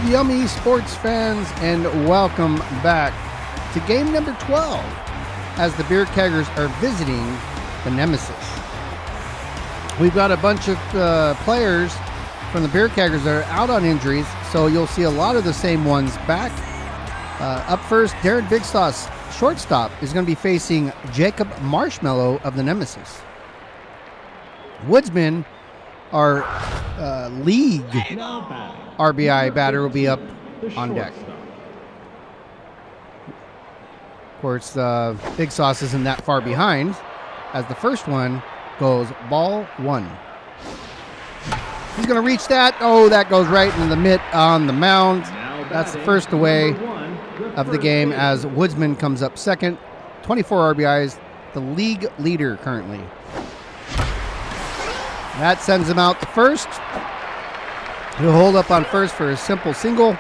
yummy sports fans, and welcome back to game number 12 as the Beer Keggers are visiting the Nemesis. We've got a bunch of players from the Beer Keggers that are out on injuries, so you'll see a lot of the same ones back. Up first, Darren Bigstoss, shortstop, is going to be facing Jacob Marshmallow of the Nemesis. Woodsman, our league RBI batter, will be up on deck. Of course, Big Sauce isn't that far behind, as the first one goes ball one. He's going to reach that. Oh, that goes right in the mitt on the mound. That's the first away of the game as Woodsman comes up second. 24 RBIs, the league leader currently. That sends him out to first. He'll hold up on first for a simple single.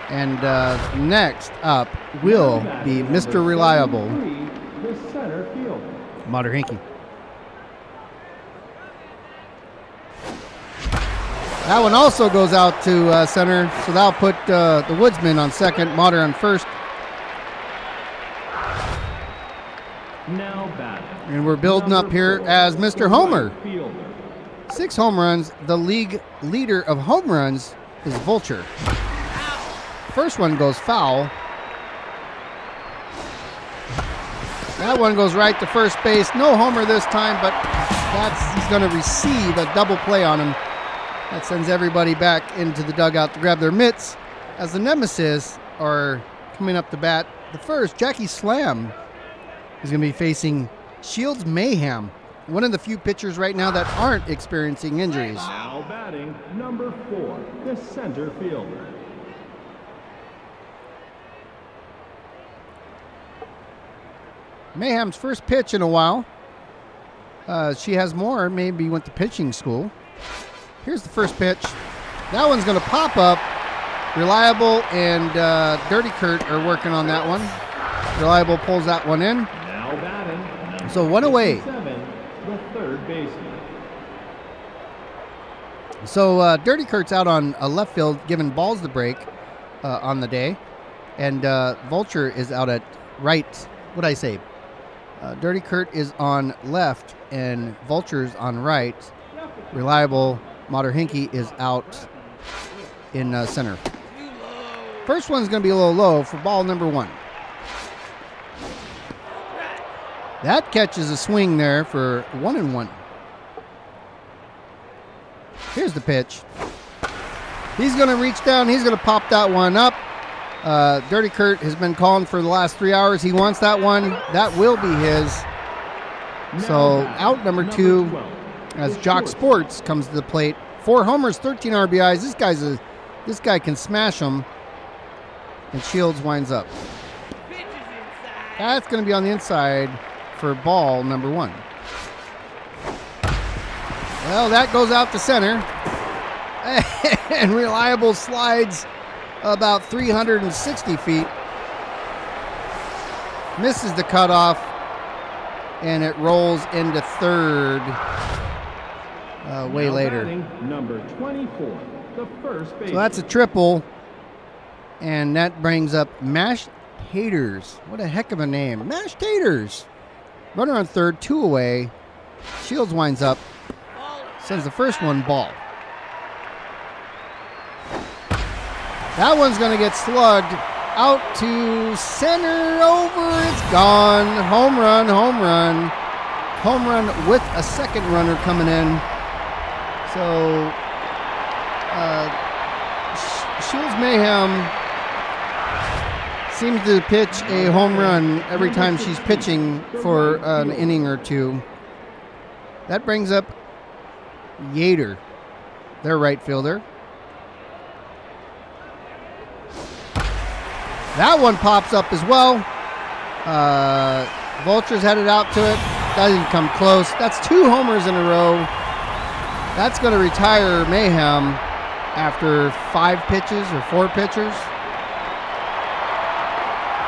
And next up will be Mr. Reliable, Mater Hinkie. That one also goes out to center, so that'll put the Woodsman on second, Mater on first. And we're building up here as Mr. Homer. 6 home runs. The league leader of home runs is Vulture. First one goes foul. That one goes right to first base. No homer this time, but he's going to receive a double play on him. That sends everybody back into the dugout to grab their mitts as the Nemesis are coming up to bat. The first, Jackie Slam, is going to be facing Shields Mayhem, one of the few pitchers right now that aren't experiencing injuries. Now batting number 4, the center fielder. Mayhem's first pitch in a while. She has more, maybe went to pitching school. Here's the first pitch. That one's going to pop up. Reliable and Dirty Kurt are working on that one. Reliable pulls that one in. Now batting. So one away. The third baseman. So Dirty Kurt's out on left field, giving balls the break on the day. And Vulture is out at right. What'd I say? Dirty Kurt is on left and Vulture's on right. Reliable Mater Hinkie is out in center. First one's going to be a little low for ball number 1. That catches a swing there for 1-1. Here's the pitch. He's going to reach down. He's going to pop that one up. Dirty Kurt has been calling for the last 3 hours. He wants that one. That will be his. So out number 2 as Jock Sports comes to the plate. 4 homers, 13 RBIs. This guy can smash them. And Shields winds up. That's going to be on the inside for ball number 1. Well, that goes out to center. And Reliable slides about 360 feet. Misses the cutoff. And it rolls into third way later. Number 24, the first base. So that's a triple. And that brings up Mashed Taters. What a heck of a name. Mashed Taters. Runner on third, 2 away. Shields winds up. Sends the first one ball. That one's going to get slugged out to center, over. It's gone. Home run, home run. Home run with a second runner coming in. So Shields Mayhem seems to pitch a home run every time she's pitching for an inning or 2. That brings up Yater, their right fielder. That one pops up as well. Vulture's headed out to it. Doesn't come close. That's 2 homers in a row. That's going to retire Mayhem after 5 pitches or 4 pitchers.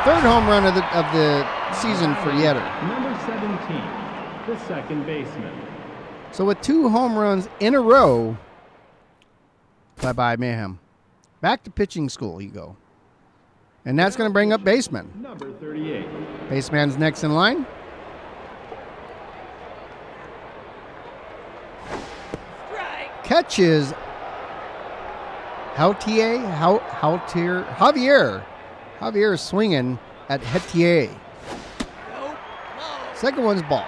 Third home run of the season for Yetter. Number 17, the second baseman. So with 2 home runs in a row, bye-bye Mayhem. Back to pitching school you go. And that's going to bring up baseman. Number 38. Baseman's next in line. Strike. Catches Javier. Javier is swinging at Hetier. Nope. Low. Second one's ball.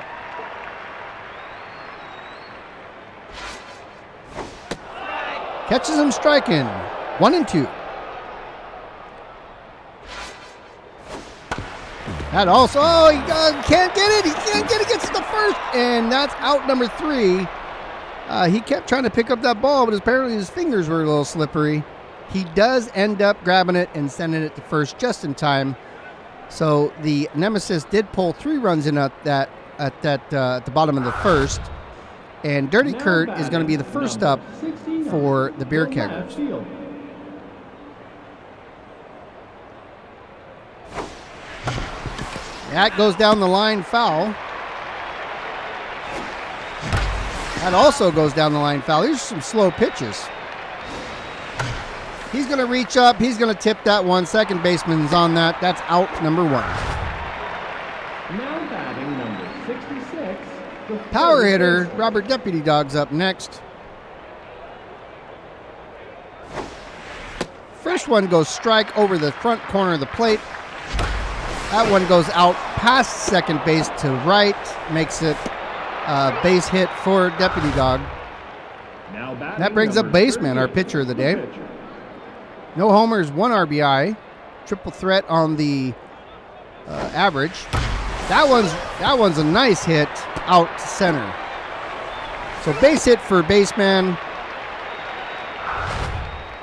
Strike. Catches him striking. 1-2. That also, oh, he can't get it. He can't get it. Gets the first, and that's out number 3. He kept trying to pick up that ball, but apparently his fingers were a little slippery. He does end up grabbing it and sending it to first just in time. So the Nemesis did pull 3 runs in at the bottom of the first, and Dirty Kurt is going to be the first up for the Beer Keggers. That goes down the line foul. That also goes down the line foul. These are some slow pitches. He's going to reach up. He's going to tip that one. Second baseman's on that. That's out number 1. Now batting number 66. the Power third hitter baseman. Robert Deputy Dog's up next. First one goes strike over the front corner of the plate. That one goes out past second base to right. Makes it a base hit for Deputy Dog. Now batting That brings up number baseman, our 38, pitcher of the day. pitcher. No homers, 1 RBI. Triple threat on the average. That one's a nice hit out to center. So base hit for baseman.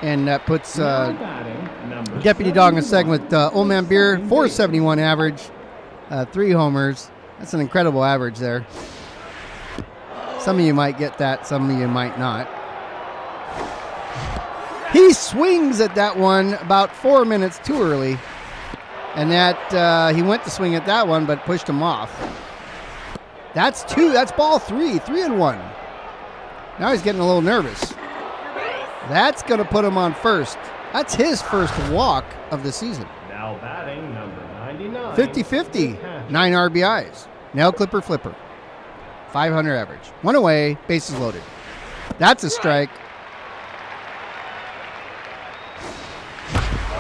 And that puts Now batting number Deputy Dog in a 71, second with Old Man Beer, 471 average, 3 homers. That's an incredible average there. Some of you might get that, some of you might not. He swings at that one about 4 minutes too early. And that he went to swing at that one, but pushed him off. That's 2. That's ball 3. 3-1. Now he's getting a little nervous. That's going to put him on first. That's his first walk of the season. Now batting number 99. 50-50. 9 RBIs. Nail clipper flipper. 500 average. 1 away. Bases loaded. That's a strike.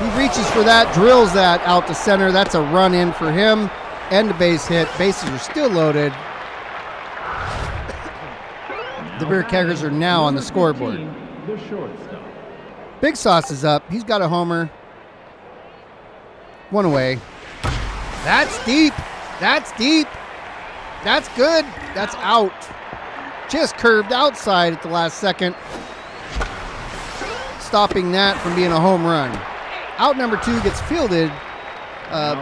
He reaches for that, drills that out to center. That's a run in for him. And a base hit. Bases are still loaded. The Beer Keggers are now on the scoreboard. 15, the shortstop. Big Sauce is up. He's got a homer. 1 away. That's deep. That's deep. That's good. That's out. Just curved outside at the last second. Stopping that from being a home run. Out number 2 gets fielded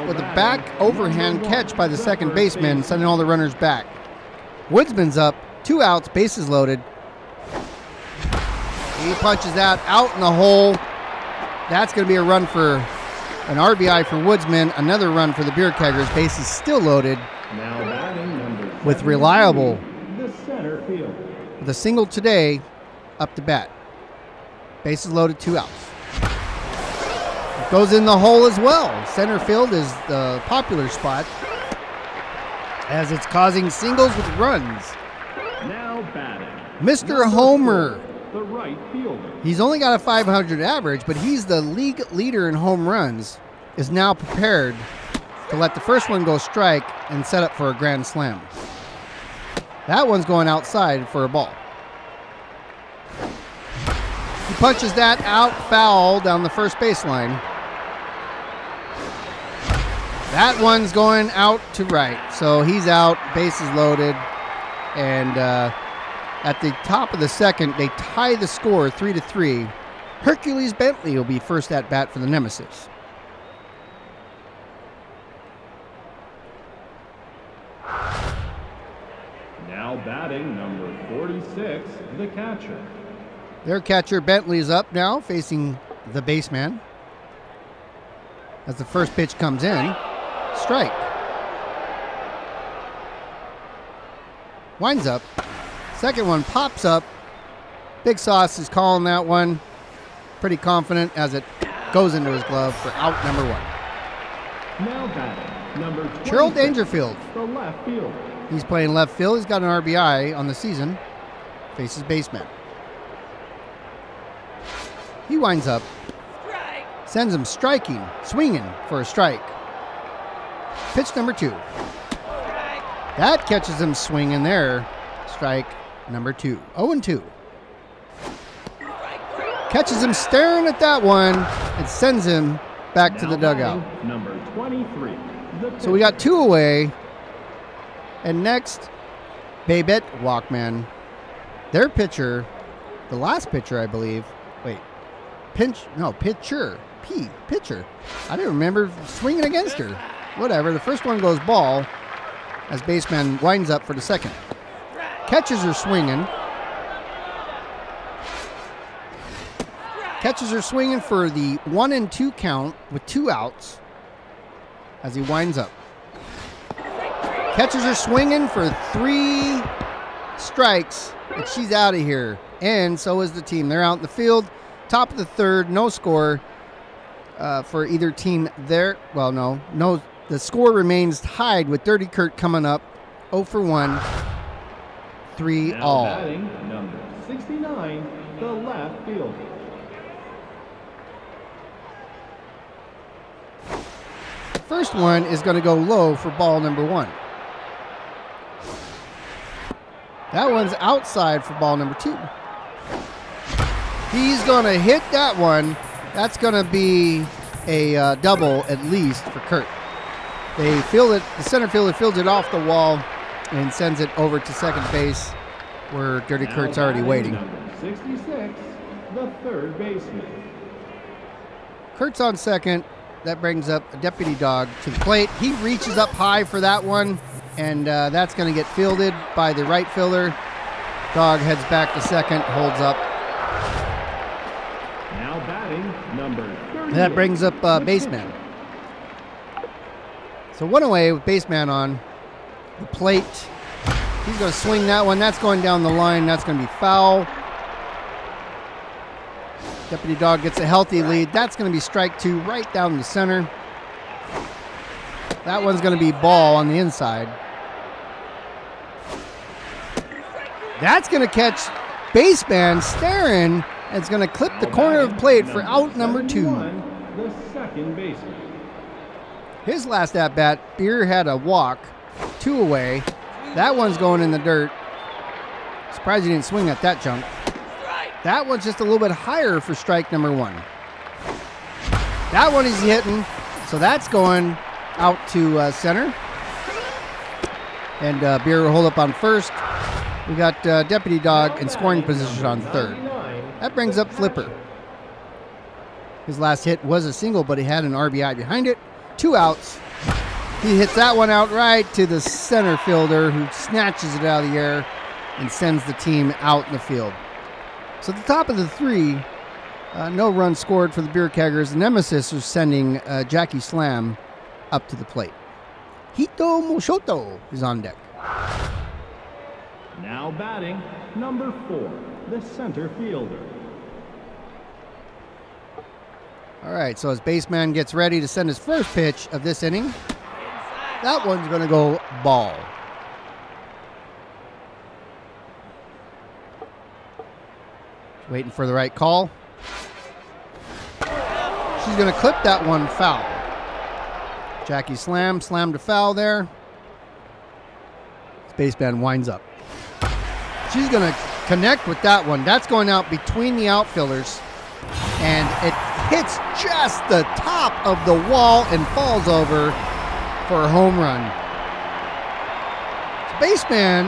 with a back overhand catch by the second baseman, sending all the runners back. Woodsman's up. 2 outs. Bases loaded. He punches that out in the hole. That's going to be a run for an RBI for Woodsman. Another run for the Beer Keggers. Bases still loaded Now batting number with 73, reliable. the center field. With a single today up to bat. Bases loaded, 2 outs. It goes in the hole as well. Center field is the popular spot as it's causing singles with runs. Now batting Mr. number Homer. 4, the right fielder. He's only got a 500 average, but he's the league leader in home runs. Is now prepared to let the first one go strike and set up for a grand slam. That one's going outside for a ball. He punches that out foul down the first baseline. That one's going out to right. So he's out, bases loaded. And at the top of the second, they tie the score 3-3. Hercules Bentley will be first at bat for the Nemesis. Now batting number 46, the catcher. Their catcher Bentley is up now, facing the baseman. As the first pitch comes in, strike. Winds up. Second one pops up. Big Sauce is calling that one. pretty confident as it goes into his glove for out number 1. Now batting, number 26, Cheryl Dangerfield. the left field. He's playing left field. He's got an RBI on the season. Faces baseman. He winds up, Strike. sends him striking, swinging for a strike. Pitch number 2. Strike. That catches him swinging there. Strike number 2. 0-2. Strike 3. Catches him staring at that one and sends him back to the Now dugout. batting, number 23, the So we got 2 away. And next, Babette Walkman. Their pitcher, the last pitcher, I believe. Wait. Pitcher. Pitcher. I didn't remember swinging against her. Whatever. The first one goes ball as baseman winds up for the second. Catches her swinging. Catches her swinging for the 1-2 count with 2 outs as he winds up. Catches her swinging for 3 strikes, and she's out of here. And so is the team. They're out in the field. Top of the 3rd, no score for either team there. Well, no. The score remains tied with Dirty Kurt coming up 0 for 1, 3 Now all. batting, number 69, the left fielder. First one is going to go low for ball number 1. That one's outside for ball number 2. He's going to hit that one. That's going to be a double at least for Kurt. They field it. The center fielder fields it off the wall and sends it over to second base where Dirty Now Kurt's already batting, waiting. Number 66, the third baseman. Kurt's on second. That brings up a Deputy Dog to the plate. He reaches up high for that one, and that's going to get fielded by the right fielder. Dog heads back to second, holds up. Now batting, number 38. That brings up the baseman. pitcher. So 1 away with baseman on the plate. He's going to swing that one. That's going down the line. That's going to be foul. Deputy Dog gets a healthy lead. That's going to be strike 2 right down the center. That one's going to be ball on the inside. That's going to catch baseman staring. And it's going to clip the Now corner of the batting, plate for out number 2. 71, the second baseman. His last at bat, Beer had a walk, 2 away. That one's going in the dirt. Surprised he didn't swing at that junk. That one's just a little bit higher for strike number 1. That one he's hitting, so that's going out to center. And Beer will hold up on first. We got Deputy Dog in scoring position on third. That brings up Flipper. His last hit was a single, but he had an RBI behind it. 2 outs. He hits that one out right to the center fielder, who snatches it out of the air and sends the team out in the field. So at the top of the 3, no run scored for the Beer Keggers. Nemesis is sending Jackie Slam up to the plate. Hito Moshoto is on deck. Now batting, number 4, the center fielder. All right, so as baseman gets ready to send his first pitch of this inning, that one's going to go ball. Waiting for the right call. She's going to clip that one foul. Jackie slammed a foul there. Spaceman winds up. She's going to connect with that one. That's going out between the outfielders. And it hits just the top of the wall and falls over for a home run. Spaceman,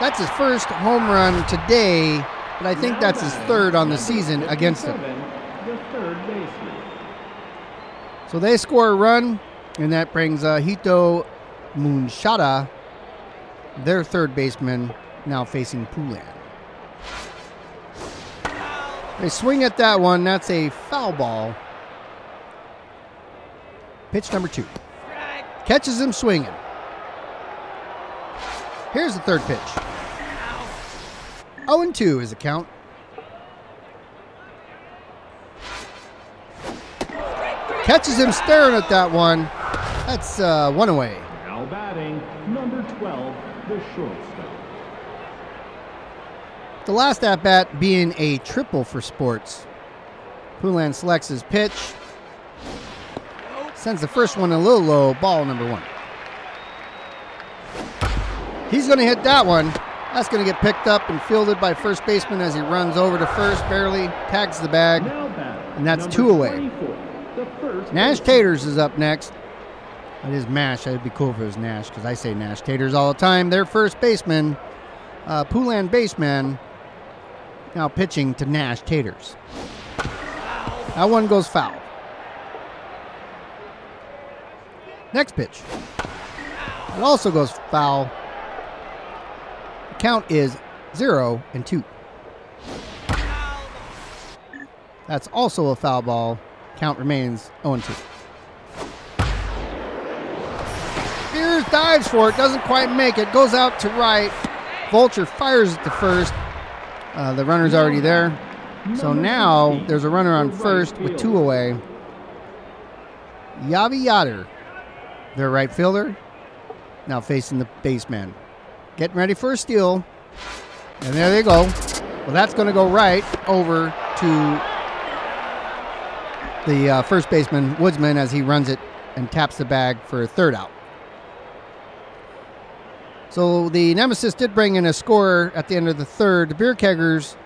that's his first home run today, but I think that's his third on the season against him. The third baseman. So they score a run, and that brings Hito Munshada, their third baseman, now facing Poulan. They swing at that one. That's a foul ball. Pitch number 2. Catches him swinging. Here's the third pitch. 0-2 is the count. Catches him staring at that one. That's one away. Now batting, number 12, the shortstop. The last at-bat being a triple for sports. Poulan selects his pitch. Sends the first one a little low, ball number 1. He's going to hit that one. That's going to get picked up and fielded by first baseman as he runs over to first, barely tags the bag, and that's 2 away. Nash Taters is up next. It is Mash. That'd be cool if it was Nash, because I say Nash Taters all the time. Their first baseman, Poulan baseman, now pitching to Nash Taters. That one goes foul. Next pitch. It also goes foul. The count is 0-2. That's also a foul ball. Count remains 0-2. Beers dives for it, doesn't quite make it, goes out to right. Vulture fires it to first. The runner's already there. So now there's a runner on first with 2 away. Yavi Yader, their right fielder, now facing the baseman. Getting ready for a steal. And there they go. Well, that's going to go right over to the first baseman, Woodsman, as he runs it and taps the bag for a third out. So the Nemesis did bring in a scorer at the end of the third. The Beer Keggers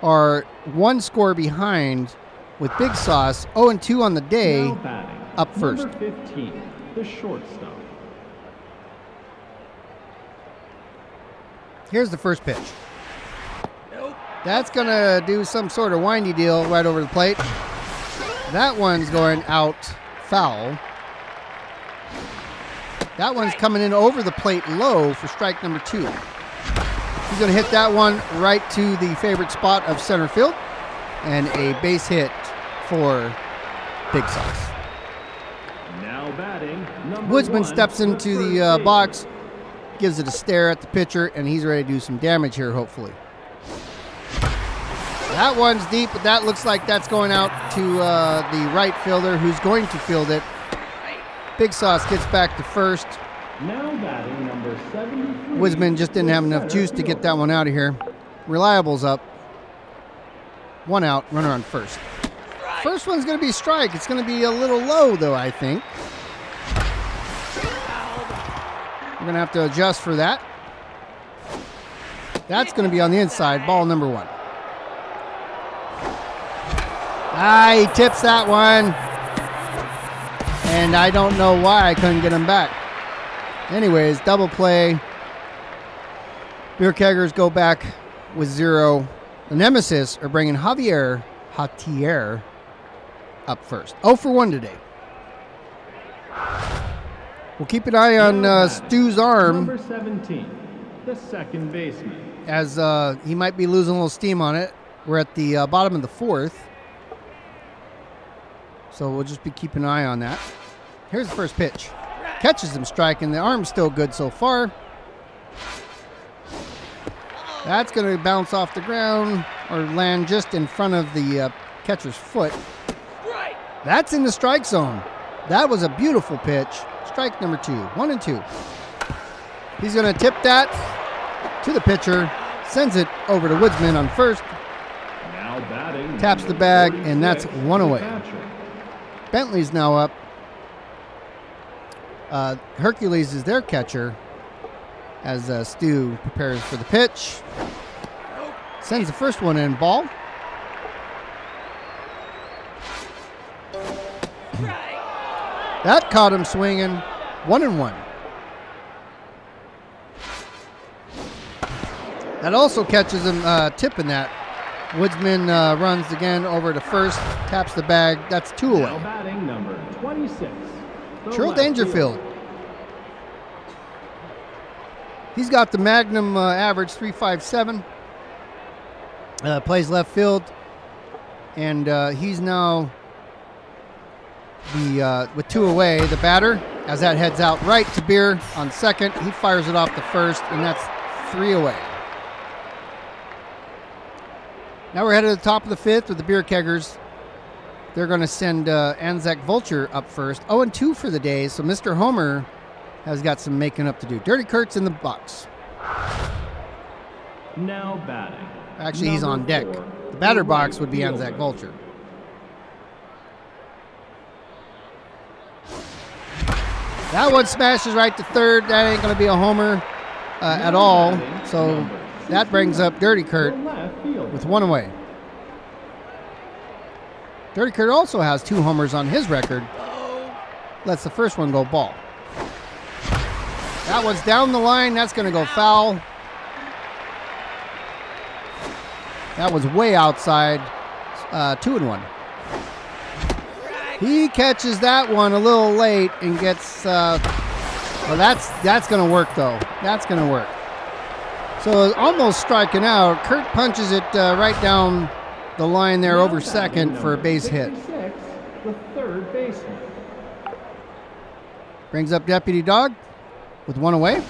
are 1 score behind with Big Sauce, 0-2 on the day, up first. Number 15, the shortstop. Here's the first pitch. That's going to do some sort of windy deal right over the plate. That one's going out foul. That one's coming in over the plate low for strike number 2. He's going to hit that one right to the favorite spot of center field. And a base hit for Big Sauce. Now batting, Woodsman steps into the box, gives it a stare at the pitcher, and he's ready to do some damage here, hopefully. That one's deep, but that looks like that's going out to the right fielder, who's going to field it. Big Sauce gets back to first. Now batting, number 73. Woodsman just didn't have enough juice to get that one out of here. Reliable's up. 1 out, runner on first. First one's going to be a strike. It's going to be a little low, though, I think. We're going to have to adjust for that. That's going to be on the inside, ball number 1. He tips that one. And I don't know why I couldn't get him back. Anyways, double play. Beer Keggers go back with 0. The Nemesis are bringing Javier Hatier up first. 0 for 1 today. We'll keep an eye on Stu's arm. Number 17, the second baseman. As he might be losing a little steam on it. We're at the bottom of the 4th. So we'll just be keeping an eye on that. Here's the first pitch. Catches him striking. The arm's still good so far. That's going to bounce off the ground or land just in front of the catcher's foot. That's in the strike zone. That was a beautiful pitch. Strike number 2. 1-2. He's going to tip that to the pitcher. Sends it over to Woodsman on first. Now batting, Taps the bag, and that's 1 away. Bentley's now up. Hercules is their catcher as Stu prepares for the pitch. Sends the first one in, ball. That caught him swinging. 1-1. That also catches him tipping that. Woodsman runs again over to first, taps the bag. That's 2 away. Now batting, number 26. Cheryl Dangerfield. He's got the Magnum average, 3.57. Plays left field. And he's now with 2 away, the batter, as that heads out right to Beer on second. He fires it off the first, and that's 3 away. Now we're headed to the top of the 5th with the Beer Keggers they're going to send Anzac Vulture up first. 0-2 for the day, so Mr. Homer has got some making up to do. Dirty Kurt's in the box. Now batting. Actually, he's on Number deck. 4, The batter the box right would be Anzac fielder. Vulture. That one smashes right to third. That ain't going to be a homer at all. So that brings up Dirty Kurt The left fielder. with one away. Dirty Kurt also has 2 homers on his record. Lets the first one go ball. That one's down the line. That's going to go foul. That was way outside. 2-1. He catches that one a little late and gets. Well, that's going to work though. That's going to work. So almost striking out. Kurt punches it right down the line there over second for a base hit. 66, the third baseman. Brings up Deputy Dog with one away.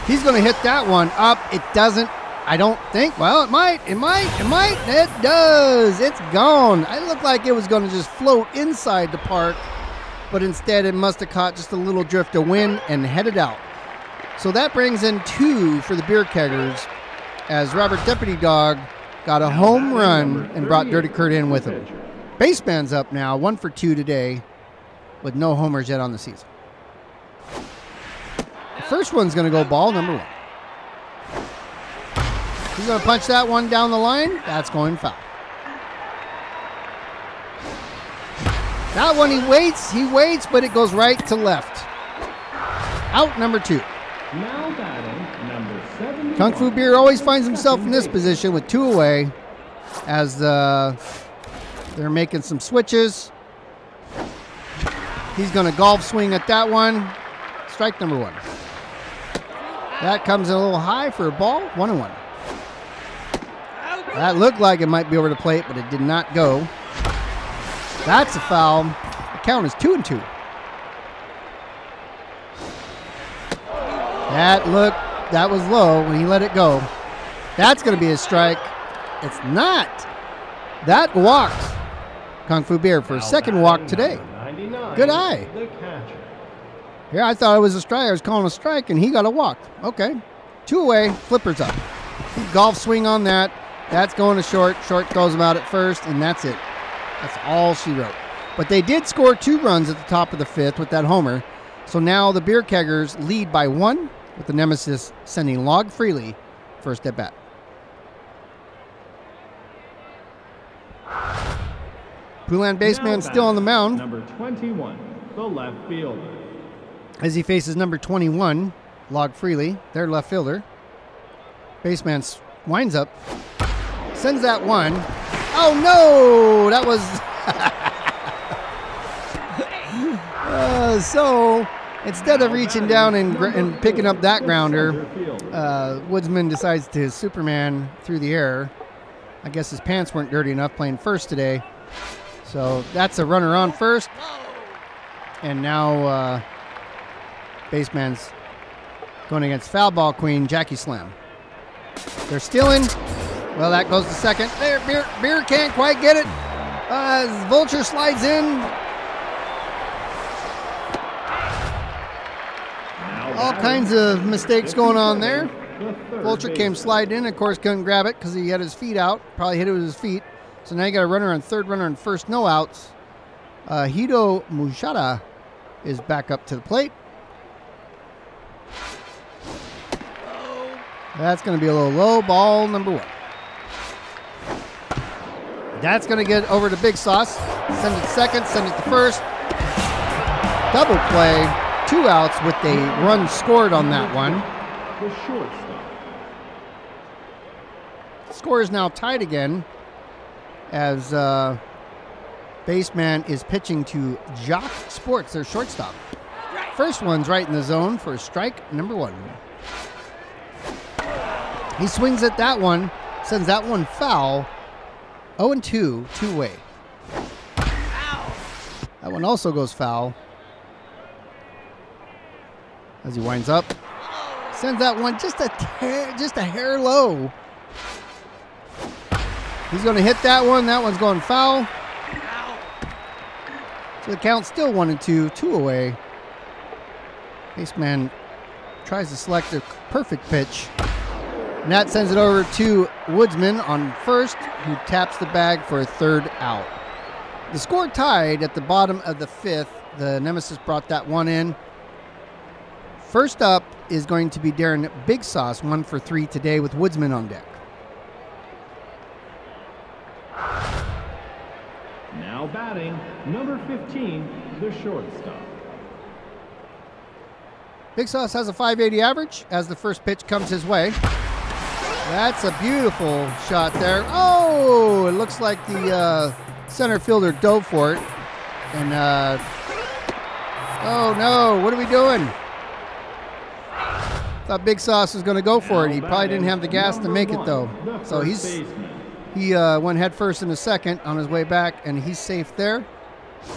He's going to hit that one up. It doesn't. I don't think. Well, it might. It does. It's gone. It looked like it was going to just float inside the park, but instead it must have caught just a little drift of wind and headed out. So that brings in 2 for the Beer Keggers as Robert Deputy Dog got a home run and brought Dirty Kurt in with him. Baseman's up now, 1 for 2 today with no homers yet on the season. The first one's going to go ball, number 1. He's going to punch that one down the line. That's going foul. That one he waits, but it goes right to left. Out, number 2. Now batting, number 7. Kung Fu Beer always finds himself in this position with 2 away as they're making some switches. He's going to golf swing at that one. Strike number 1. That comes in a little high for a ball. 1-1. That looked like it might be over the plate, but it did not go. That's a foul. The count is 2-2. That was low when he let it go. That's going to be a strike. It's not. That walked Kung Fu Beer for a second walk today. 99, Good eye. The catcher. Here, I thought it was a strike. I was calling a strike, and he got a walk. Okay. 2 away. Flippers up. Golf swing on that. That's going to short. Short goes about at first, and that's it. That's all she wrote. But they did score 2 runs at the top of the 5th with that homer. So now the Beer Keggers lead by 1 with the Nemesis sending Log Freely first at bat. Poulan baseman still on the mound Number 21, the left fielder. as he faces number 21, Log Freely, their left fielder. Baseman winds up, sends that one. Oh no, that was so instead of reaching down and picking up that grounder, Woodsman decides to Superman through the air. I guess his pants weren't dirty enough playing first today. So that's a runner on first. And now baseman's going against foul ball queen Jackie Slam. They're stealing. Well, that goes to second. There, Beer can't quite get it. Vulture slides in. All kinds of mistakes going on there. Vulture came sliding in. Of course, couldn't grab it because he had his feet out. Probably hit it with his feet. So now you got a runner on third, runner on first, no outs. Hito Mushada is back up to the plate. That's going to be a little low. Ball number 1. That's going to get over to Big Sauce. Send it to second, send it to first. Double play. 2 outs with a run scored on that one. The shortstop. Score is now tied again as baseman is pitching to Jock Sports, their shortstop. First one's right in the zone for strike number 1. He swings at that one, sends that one foul. 0-2, 2-way. That one also goes foul. As he winds up, sends that one just a hair low. He's going to hit that one. That one's going foul. So the count's still 1-2, 2 away. Baseman tries to select a perfect pitch. And that sends it over to Woodsman on first, who taps the bag for a third out. The score tied at the bottom of the fifth. The Nemesis brought that one in. First up is going to be Darren Big Sauce, 1 for 3 today with Woodsman on deck. Now batting, number 15, the shortstop. Big Sauce has a 580 average as the first pitch comes his way. That's a beautiful shot there. Oh, it looks like the center fielder dove for it. And, oh no, what are we doing? Thought Big Sauce was going to go for it. He probably didn't have the gas to make it though. So he went head first in a second on his way back, and he's safe there.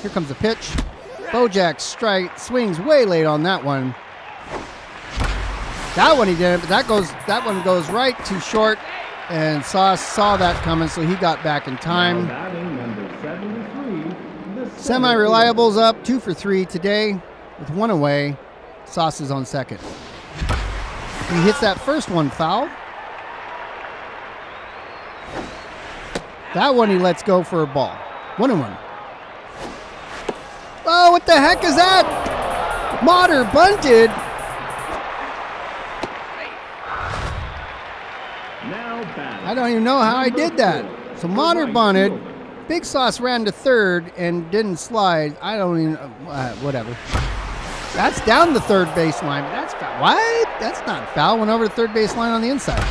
Here comes the pitch. Bojack strike swings way late on that one. That one he didn't, but that one goes right to short, and Sauce saw that coming, so he got back in time. Semi-reliable's up 2 for 3 today with 1 away. Sauce is on second. He hits that first one foul. That one he lets go for a ball. 1-1. Oh, what the heck is that? Motter bunted. I don't even know how I did that. So Motter bunted. Big Sauce ran to third and didn't slide. I don't even, whatever. That's down the third baseline. That's foul. What? That's not foul. Went over the third baseline on the inside.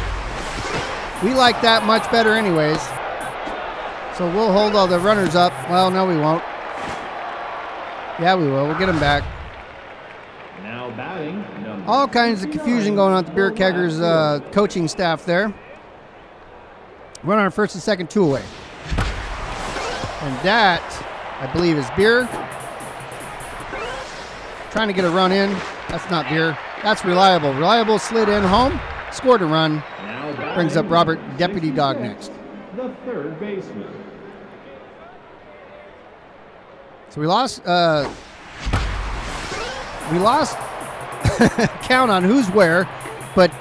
We like that much better anyways. So we'll hold all the runners up. Well, no, we won't. Yeah, we will. We'll get them back. Now batting. All kinds of confusion going on at the Beer Keggers coaching staff there. Runner on first and second, 2 away. And that, I believe, is Beer. Trying to get a run in. That's not Beer. That's Reliable. Reliable slid in home, scored a run. Brings up Robert Deputy Dog next. The third baseman. So we lost count on who's where, but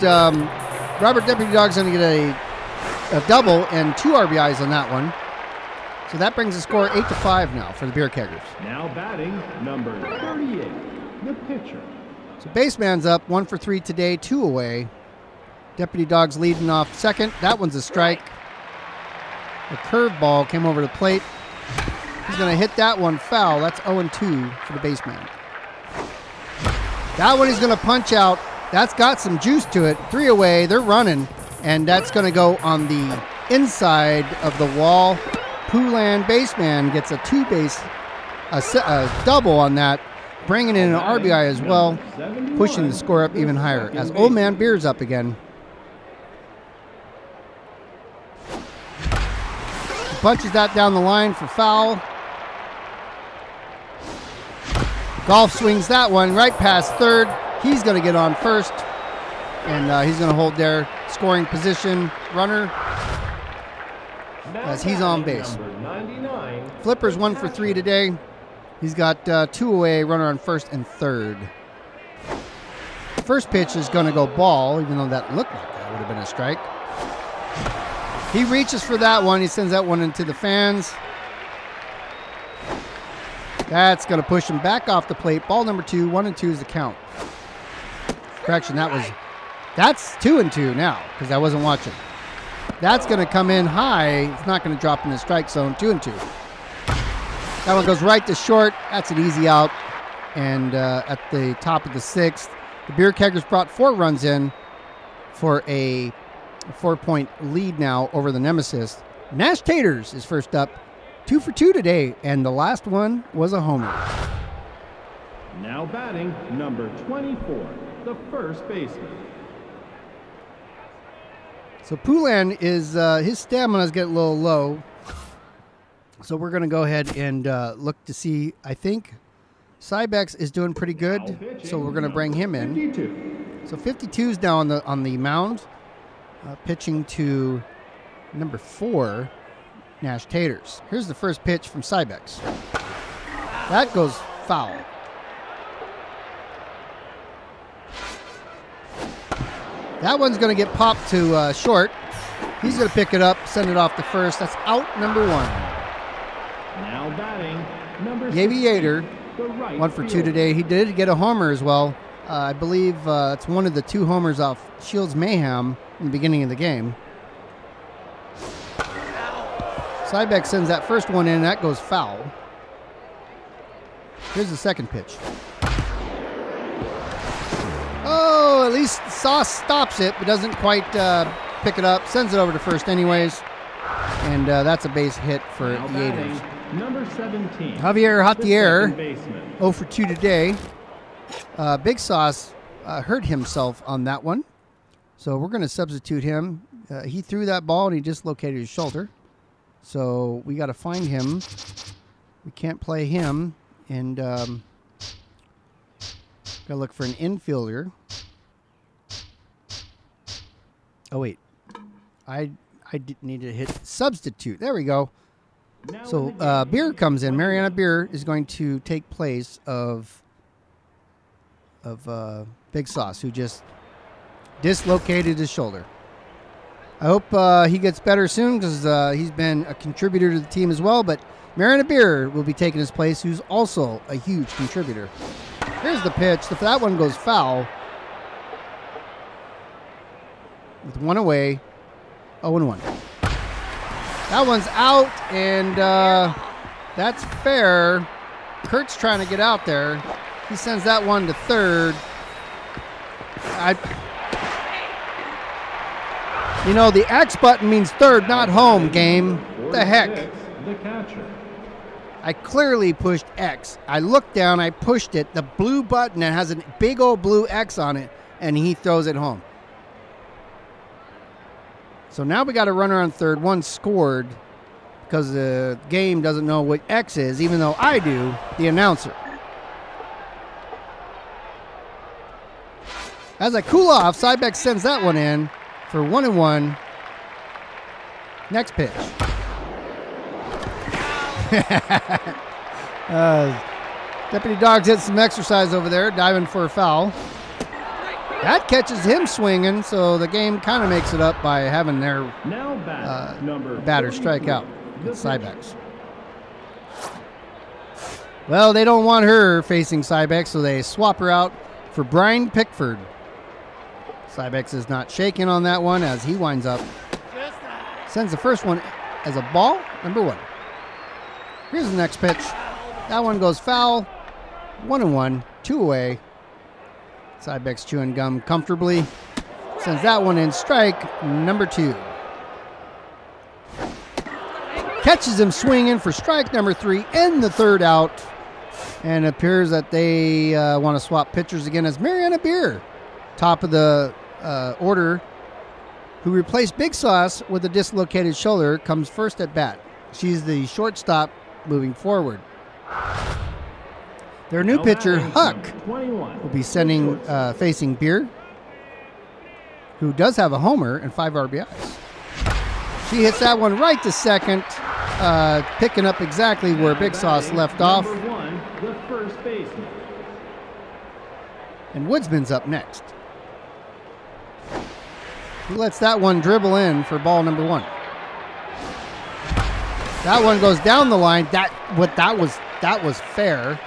Robert Deputy Dog's going to get a double and 2 RBIs on that one. So that brings the score 8-5 now for the Beer Keggers. Now batting, number 38, the pitcher. So baseman's up 1 for 3 today, 2 away. Deputy Dog's leading off second. That one's a strike. The curveball came over the plate. He's going to hit that one foul. That's 0-2 for the baseman. That one he's going to punch out. That's got some juice to it. 3 away. They're running. And that's going to go on the inside of the wall. Poulan baseman gets a double on that, bringing in an RBI as well, pushing the score up even higher as Old Man Beer's up again. He punches that down the line for foul. Golf swings that one right past third. He's going to get on first, and he's going to hold their scoring position runner as he's on base. Flipper's 1 for 3 today. He's got 2 away, runner on first and third. First pitch is going to go ball, even though that looked like that would have been a strike. He reaches for that one. He sends that one into the fans. That's going to push him back off the plate. Ball number 2, 1-2 is the count. Correction, that's 2-2 now because I wasn't watching. That's going to come in high. It's not going to drop in the strike zone. 2-2. That one goes right to short. That's an easy out. And at the top of the 6th, the Beer Keggers brought 4 runs in for a 4-point lead now over the Nemesis. Nash Taters is first up. 2 for 2 today, and the last one was a homer. Now batting, number 24, the first baseman. So Poulan is, his stamina is getting a little low. So we're going to go ahead and look to see, I think Cybex is doing pretty good. So we're going to bring him in. 52. So 52 is now on the mound, pitching to number 4, Nash Taters. Here's the first pitch from Cybex. That goes foul. That one's going to get popped to short. He's going to pick it up, send it off to first. That's out number 1. Now batting, number Aviator, 60, the right 1 for 2 fielder. today. He did get a homer as well. I believe it's one of the 2 homers off Shields Mayhem in the beginning of the game. Cybeck sends that first one in. That goes foul. Here's the second pitch. Oh, at least Sauce stops it, but doesn't quite pick it up. Sends it over to first anyways. And that's a base hit for Now the Gators. batting, number 17, Javier the Jautier, second baseman. 0 for 2 today. Big Sauce hurt himself on that one. So we're going to substitute him. He threw that ball and he dislocated his shoulder. So we got to find him. We can't play him. And got to look for an infielder. Oh, wait. I need to hit substitute. There we go. Now So in the game, Beer comes in. Mariana Beer is going to take place of Big Sauce, who just dislocated his shoulder. I hope he gets better soon because he's been a contributor to the team as well. But Mariana Beer will be taking his place, who's also a huge contributor. Here's the pitch. That one goes foul. With 1 away, 0-1. That one's out, and that's fair. Kurt's trying to get out there. He sends that one to third. You know, the X button means third, not home, game. What the heck? 46, the catcher. I clearly pushed X. I looked down, I pushed it. The blue button that has a big old blue X on it, and he throws it home. So now we got a runner on third. One scored because the game doesn't know what X is, even though I do, the announcer. As I cool off, Cybeck sends that one in for 1-1. Next pitch. Deputy Dogs hit some exercise over there, diving for a foul. That catches him swinging, so the game kind of makes it up by having their Now bat, number batter 42, strike out the with pitcher. Cybex. Well, they don't want her facing Cybex, so they swap her out for Brian Pickford. Cybex is not shaking on that one as he winds up. Sends the first one as a ball, number 1. Here's the next pitch. That one goes foul. 1-1, 2 away. Cybex chewing gum comfortably. Sends that one in. Strike number 2. Catches him swinging for strike number 3 and the third out. And it appears that they want to swap pitchers again as Mariana Beer, top of the order, who replaced Big Sauce with a dislocated shoulder, comes first at bat. She's the shortstop moving forward. Their new Now pitcher, batting, Huck, number 21, will be sending facing Beer, who does have a homer and 5 RBIs. She hits that one right to second, picking up exactly where Now Big Sauce batting, left off. Number 1, the first baseman. And Woodsman's up next. He lets that one dribble in for ball number 1. That one goes down the line. That was fair.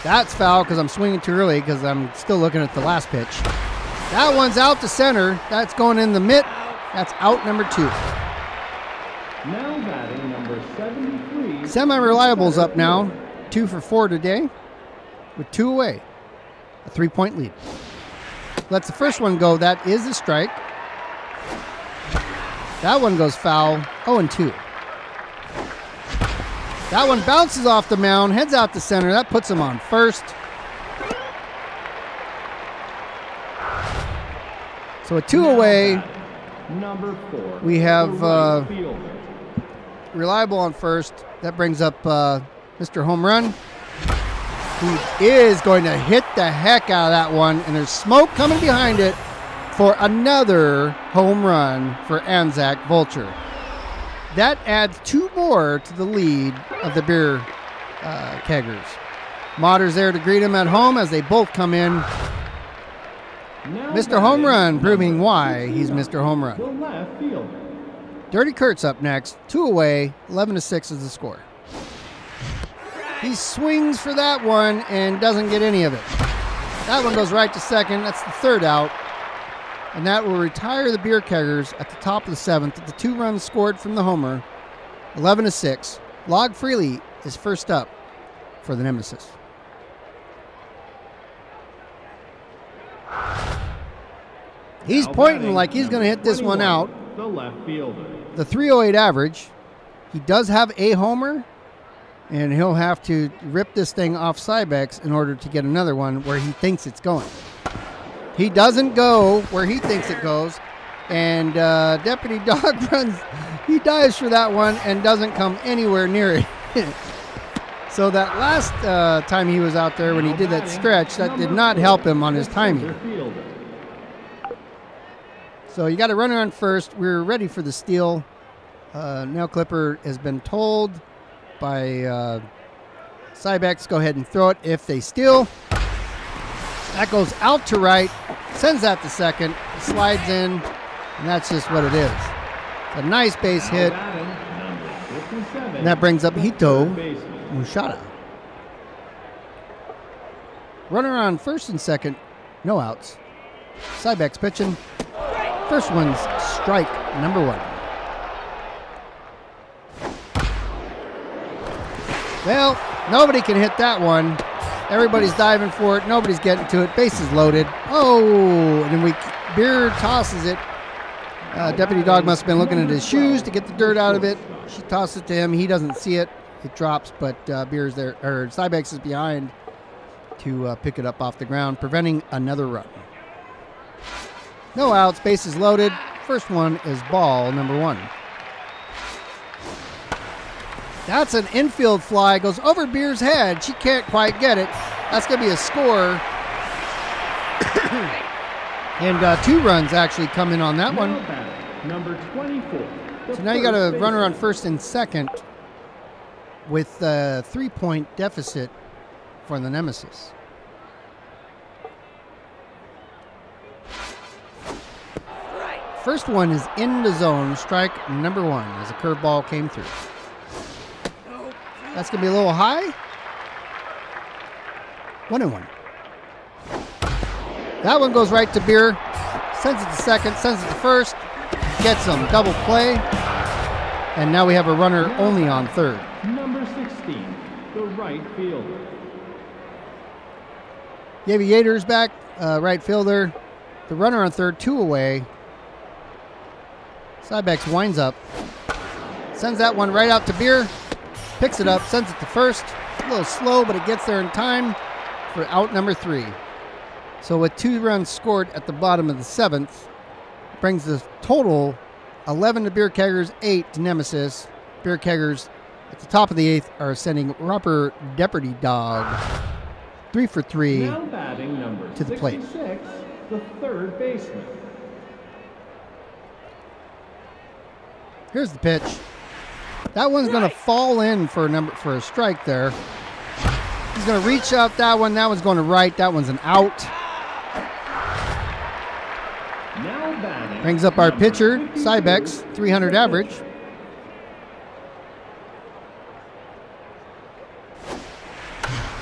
That's foul because I'm swinging too early because I'm still looking at the last pitch. That one's out to center. That's going in the mitt. That's out number 2. Now batting number 73. Semi-Reliable's up now. 2 for 4 today with 2 away. A 3-point lead. Lets the first one go. That is a strike. That one goes foul. 0-2. That one bounces off the mound, heads out to center. That puts him on first. So a 2 away. Number 4. We have the right fielder. Reliable on first. That brings up Mr. Home Run, who is going to hit the heck out of that one. And there's smoke coming behind it for another home run for Anzac Vulture. That adds 2 more to the lead of the Beer Keggers. Modder's there to greet him at home as they both come in. Mr. Home Run, proving why he's Mr. Home Run. The left fielder. Dirty Kurt's up next. 2 away. 11-6 is the score. He swings for that one and doesn't get any of it. That one goes right to second. That's the third out. And that will retire the Beer Keggers at the top of the 7th. The 2 runs scored from the homer. 11-6. Log Freely is first up for the Nemesis. He's pointing like he's going to hit this one out. The left fielder. The 308 average. He does have a homer, and he'll have to rip this thing off Cybex in order to get another one where he thinks it's going. He doesn't go where he thinks it goes, and Deputy Dog runs. He dives for that one and doesn't come anywhere near it. So that last time he was out there when he did that stretch, that did not help him on his timing. So you got a runner on first. We're ready for the steal. Nail Clipper has been told by Cybex, go ahead and throw it if they steal. That goes out to right, sends that to second, slides in, and that's just what it is. It's a nice base hit. And that brings up Hito Mushada. Runner on first and second, no outs. Cybex pitching. First one's strike number 1. Well, nobody can hit that one. Everybody's diving for it. Nobody's getting to it. Bases loaded. Oh, and then Beer tosses it. Deputy Dog must have been looking at his shoes to get the dirt out of it. She tosses it to him. He doesn't see it. It drops, but Beer's there, or Cybex is behind to pick it up off the ground, preventing another run. No outs, bases loaded. First one is ball number 1. That's an infield fly. Goes over Beer's head. She can't quite get it. That's going to be a score. And 2 runs actually come in on that one. Number 24. So now you got a runner on first and second with a 3-point deficit for the Nemesis. First one is in the zone, strike number 1 as a curveball came through. That's going to be a little high. 1-1. That one goes right to Beer. Sends it to second, sends it to first. Gets him. Double play. And now we have a runner only on third. Number 16, the right fielder. Yater's back, right fielder. The runner on third, 2 away. Cybex winds up. Sends that one right out to Beer. Picks it up, sends it to first. A little slow, but it gets there in time for out number 3. So with 2 runs scored at the bottom of the 7th, brings the total 11 to Beer Keggers, 8 to Nemesis. Beer Keggers at the top of the 8th are sending Robert Deputy Dog 3 for 3 now batting number to the plate. 66, the third baseman. Here's the pitch. That one's going to fall in for a strike there. He's going to reach out that one. That one's going to right. That one's an out. Now batting Brings up our pitcher, Cybex, 300 average.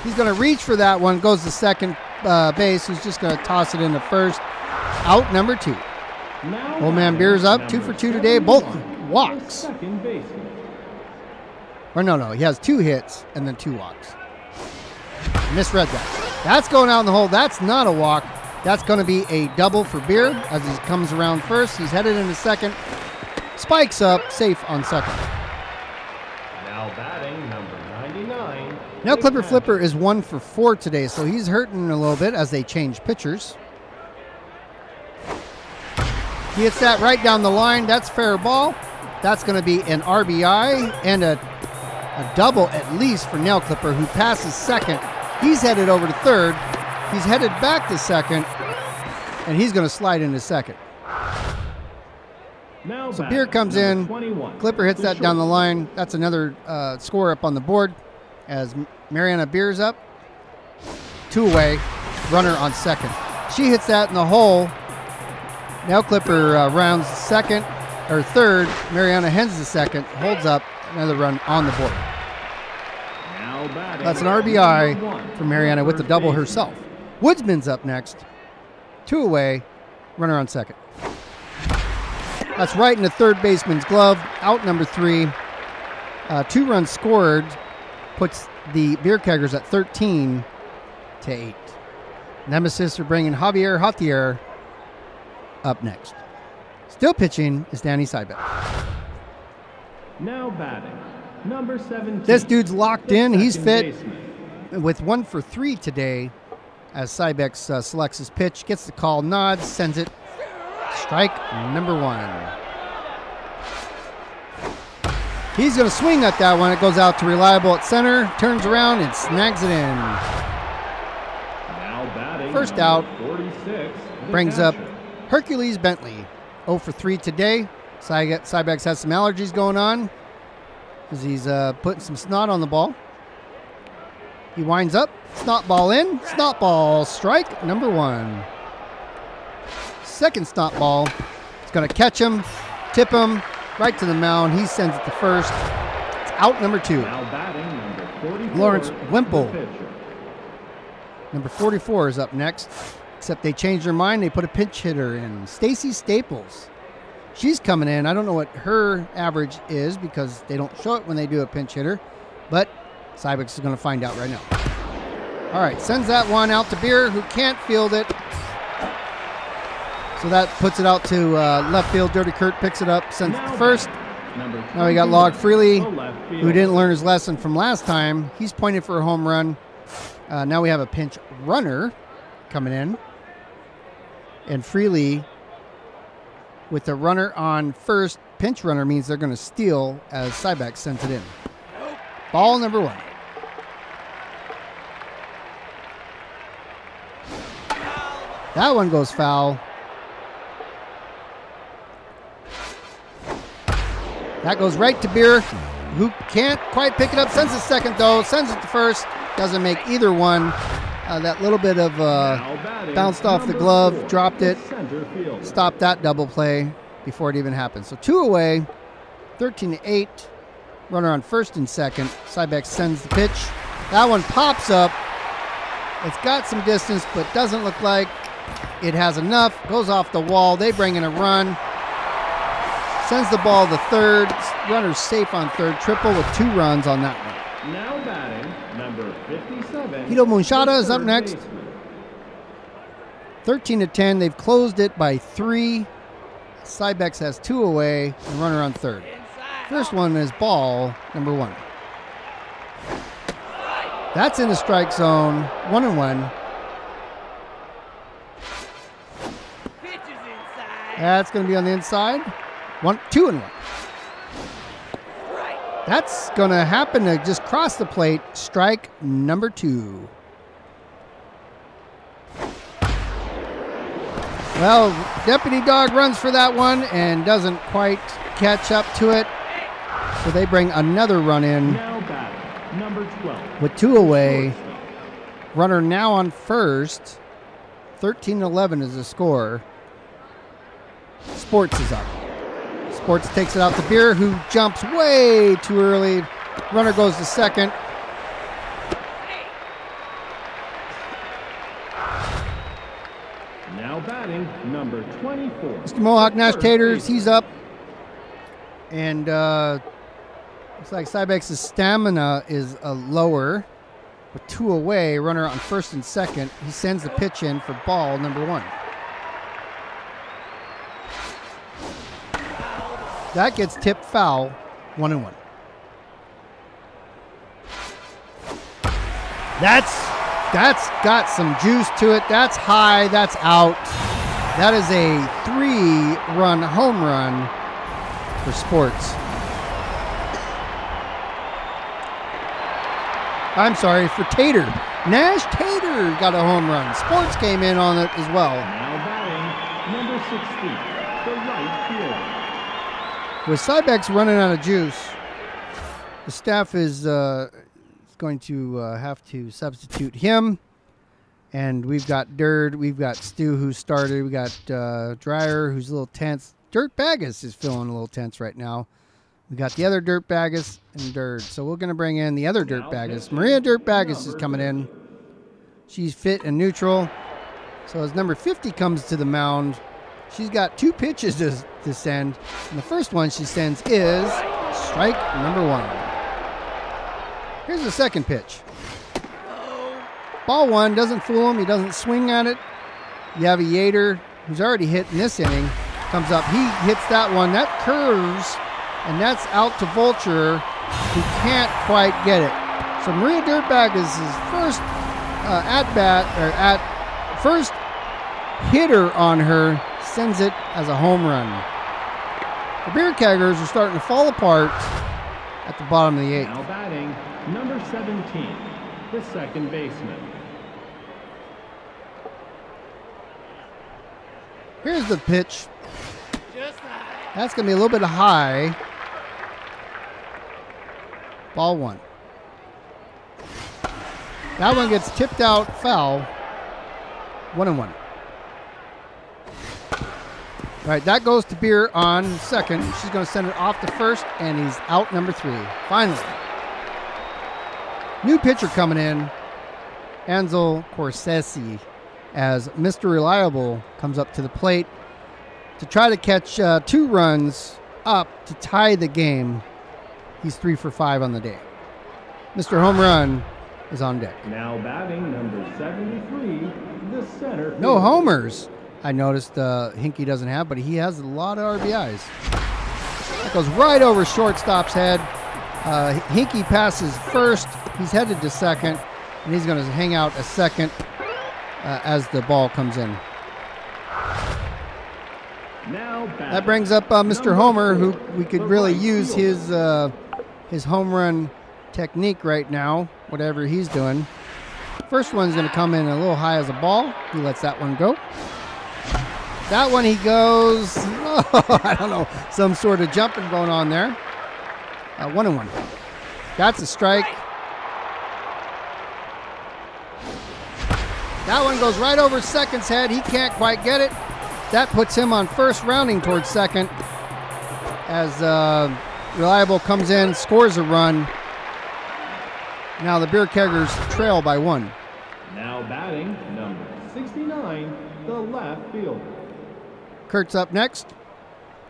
He's going to reach for that one. Goes to second base. He's just going to toss it into first. Out number 2. Old man Beer's up, 2 for 2 today. Both walks. Second baseman. Or no, he has 2 hits and then 2 walks. Misread that. That's going out in the hole. That's not a walk. That's going to be a double for Beer as he comes around first. He's headed into second. Spikes up, safe on second. Now batting number 99. Now Clipper Flipper is 1 for 4 today, so he's hurting a little bit as they change pitchers. He hits that right down the line. That's fair ball. That's going to be an RBI and a double at least for Nail Clipper, who passes second. He's headed over to third. He's headed back to second, and he's going to slide into second. Now So Beer comes in. 21, Clipper hits that down the line. That's another score up on the board. as Mariana Beer's up. 2 away, runner on second. She hits that in the hole. Nail Clipper rounds second or third. Mariana Hens the second, holds up, another run on the board. That's an RBI for Mariana with the double herself. Woodsman's up next. 2 away, runner on second. That's right in the third baseman's glove. Out number 3. 2 runs scored puts the Beer Keggers at 13-8. Nemesis are bringing Javier Jautier up next. Still pitching is Danny Sybeck. Now batting, number 17. This dude's locked in. He's fit with 1 for 3 today as Sybeck selects his pitch, gets the call, nods, sends it. Strike number 1. He's going to swing at that one. It goes out to Reliable at center, turns around and snags it in. Now batting, First out, 46, brings up Hercules Bentley. 0 for 3 today. Sybeck has some allergies going on as he's putting some snot on the ball. He winds up, snot ball in, snot ball, strike number 1. Second snot ball, it's going to catch him, tip him, right to the mound. He sends it to first. It's out number 2. Now batting, number 44, Lawrence Wimple. the pitcher. Number 44 is up next, except they changed their mind. They put a pinch hitter in. Stacy Staples. She's coming in. I don't know what her average is because they don't show it when they do a pinch hitter, but Sybeck is going to find out right now. All right, sends that one out to Beer, who can't field it. So that puts it out to left field. Dirty Kurt picks it up, sends it to first. Now we got Log Freely, who didn't learn his lesson from last time. He's pointed for a home run. Now we have a pinch runner coming in. And Freely, with the runner on first, pinch runner means they're going to steal as Sybeck sends it in. Ball number 1. That one goes foul. That goes right to Beer, who can't quite pick it up. Sends it second, though. Sends it to first. Doesn't make either one. That little bit of bounced off the glove, dropped it. Stopped that double play before it even happened. So 2 away, 13-8. Runner on first and second. Sybeck sends the pitch. That one pops up. It's got some distance, but doesn't look like it has enough. Goes off the wall. They bring in a run. Sends the ball to third. Runner's safe on third. Triple with 2 runs on that one. Now batting, number 57. Hito Munchada is up next. 13-10. They've closed it by 3. Sybeck has 2 away and runner on third. First one is ball number 1. That's in the strike zone. 1-1. That's going to be on the inside. 2-1. That's going to happen to just cross the plate. Strike number 2. Well, Deputy Dog runs for that one and doesn't quite catch up to it. So they bring another run in. Now batting, number 12. With 2 away. Runner now on first. 13-11 is the score. Sports is up. Sports takes it out to Beer, who jumps way too early. Runner goes to second. Now batting, number 24. Mr. Mohawk Nash Taters, he's up. And looks like Sybeck's stamina is lower. With 2 away, runner on first and second. He sends the pitch in for ball number 1. That gets tipped foul, 1-1. That's got some juice to it. That's high. That's out. That is a 3-run home run for Sports. I'm sorry, for Tater. Nash Tater got a home run. Sports came in on it as well. Now batting, number 60, the right fielder. With Sybeck's running out of juice, the staff is going to have to substitute him. And we've got Dird, we've got Stu who started, we got Dreyer who's a little tense. Dirt Baggis is feeling a little tense right now. We got the other Dirt Baggis and Dird. So we're going to bring in the other Dirt Baggis. Maria Dirt Baggis is coming in. She's fit and neutral. So as number 50 comes to the mound, she's got 2 pitches to send. And the first one she sends is strike number 1. Here's the second pitch. Ball 1, doesn't fool him. He doesn't swing at it. You have a Yater who's already hit in this inning. Comes up. He hits that one. That curves, and that's out to Vulture, who can't quite get it. So Maria Dirtbag is his first first hitter on her, sends it as a home run. The Beer Keggers are starting to fall apart at the bottom of the 8th. Now batting, number 17, the second baseman. Here's the pitch. That's going to be a little bit high. Ball 1. That one gets tipped out foul. 1-1. All right, that goes to Beer on second. She's going to send it off to first, and he's out number 3. Finally. New pitcher coming in, Ansel Corsesi, as Mr. Reliable comes up to the plate to try to catch 2 runs up to tie the game. He's 3 for 5 on the day. Mr. Home Run is on deck. Now batting, number 73, the center. No homers, I noticed Hinkie doesn't have, but he has a lot of RBIs. That goes right over shortstop's head. Hinkie passes first. He's headed to second, and he's going to hang out a second as the ball comes in. Now that brings up Mr. Homer, who we could really use his home run technique right now, whatever he's doing. First one's going to come in a little high as a ball. He lets that one go. That one he goes, I don't know, some sort of jumping going on there. 1-1. That's a strike. That one goes right over second's head. He can't quite get it. That puts him on first, rounding towards second as Reliable comes in, scores a run. Now the Beer Keggers trail by 1. Now batting, number 69, the left fielder. Kurt's up next.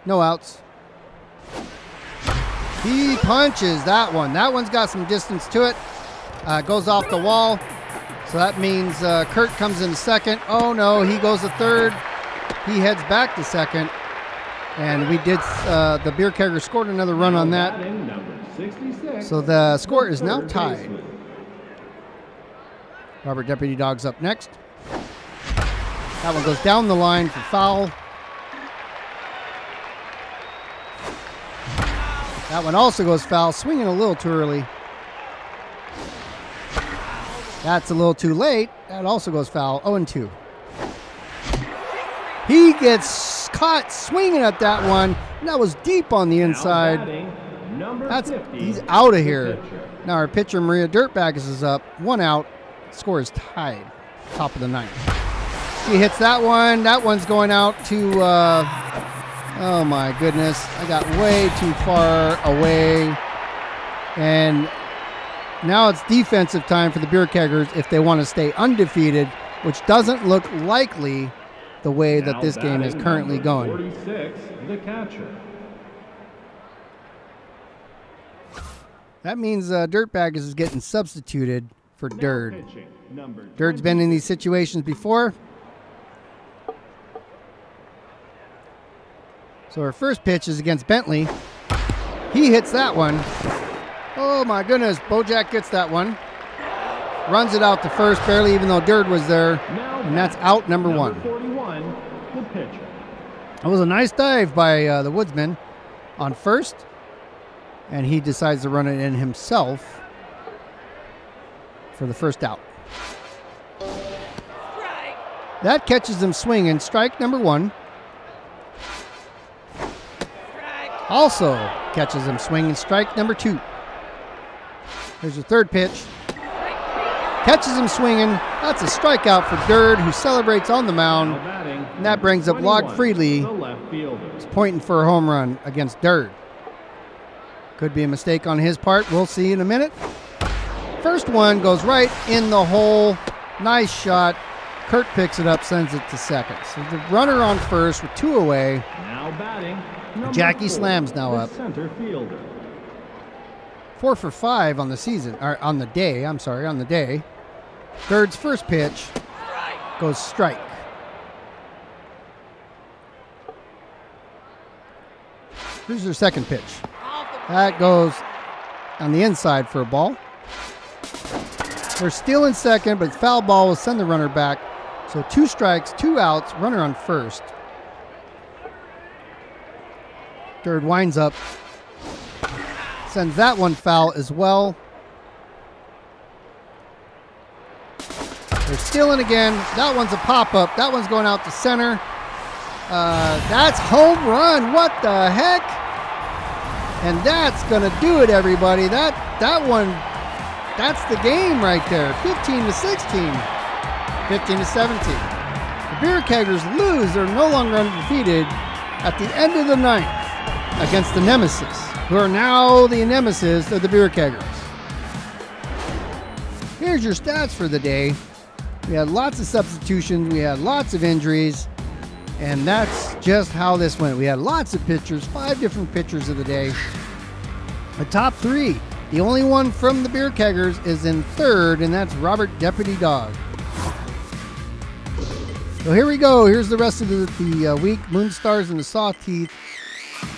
No outs. He punches that one. That one's got some distance to it. Goes off the wall. So that means Kurt comes in second. Oh no, he goes to third. He heads back to second. And we did, the Beer Keggers scored another run on that. So the score is now tied. Robert Deputy Dog's up next. That one goes down the line for foul. That one also goes foul, swinging a little too early. That's a little too late. That also goes foul, 0-2. He gets caught swinging at that one. And that was deep on the inside. He's out of here. Now our pitcher, Maria Dirtbaggis, is up. 1 out. Score is tied. Top of the 9th. She hits that one. That one's going out to, oh my goodness. I got way too far away. And now it's defensive time for the Beer Keggers if they want to stay undefeated, which doesn't look likely the way that this game is currently going. 46, the catcher. That means Dirtbaggers is getting substituted for Dird. Dird's been in these situations before. So our first pitch is against Bentley. He hits that one. Oh my goodness, Bojack gets that one. Runs it out to first barely, even though Dird was there. And that's out number 1. 41, the pitcher. That was a nice dive by the Woodsman on first. And he decides to run it in himself for the first out. Strike. That catches him swinging. Strike number 1. Also catches him swinging. Strike number 2. Here's the third pitch. Catches him swinging. That's a strikeout for Durd, who celebrates on the mound. Now batting, And that brings up Log 21, Freely. the left fielder. He's pointing for a home run against Durd. Could be a mistake on his part. We'll see in a minute. First one goes right in the hole. Nice shot. Kurt picks it up, sends it to second. So the runner on first with 2 away. Now batting, number Jackie 4, Slam's now the up. center fielder. 4 for 5 on the season, or on the day. I'm sorry, on the day. Durd's first pitch goes strike. Here's their second pitch. That goes on the inside for a ball. They're still in second, but foul ball will send the runner back. So 2 strikes, 2 outs, runner on first. Durd winds up, sends that one foul as well. They're stealing again. That one's a pop-up. That one's going out to center. That's home run. What the heck? And that's going to do it, everybody. That one, that's the game right there. 15 to 16. 15 to 17. The Beer Keggers lose. They're no longer undefeated at the end of the ninth against the Nemesis, who are now the Nemesis of the Beer Keggers. Here's your stats for the day. We had lots of substitutions. We had lots of injuries. And that's just how this went. We had lots of pitchers, 5 different pitchers of the day. The top 3. The only one from the Beer Keggers is in third, and that's Robert Deputy Dog. So here we go. Here's the rest of the week. Moonstars and the Sawteeth.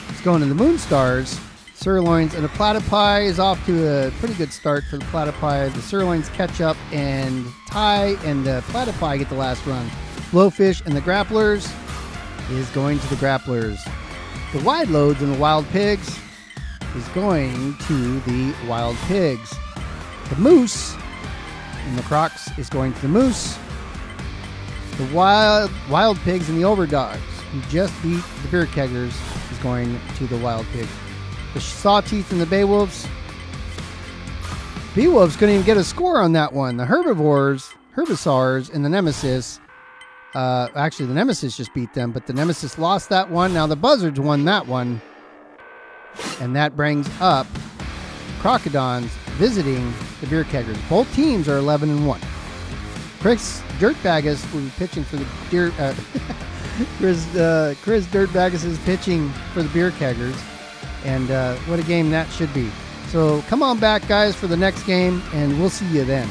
It's going to the Moonstars. Sirloins and the Platypi is off to a pretty good start for the Platypi. The Sirloins catch up and tie, and the Platypi get the last run. Blowfish and the Grapplers is going to the Grapplers. The Wide Loads and the Wild Pigs is going to the Wild Pigs. The Moose and the Crocs is going to the Moose. The Wild Pigs and the Overdogs, who just beat the Beer Keggers, is going to the Wild Pigs. The Sawteeth and the Beowolves. Beowolves couldn't even get a score on that one. The Herbivores, and the Nemesis. Actually, the Nemesis just beat them, but the Nemesis lost that one. Now the Buzzards won that one. And that brings up Crocodons visiting the Beer Keggers. Both teams are 11-1. Chris Dirtbagus will be pitching for the Chris Dirtbagus is pitching for the Beer Keggers. And what a game that should be. So come on back, guys, for the next game, and we'll see you then.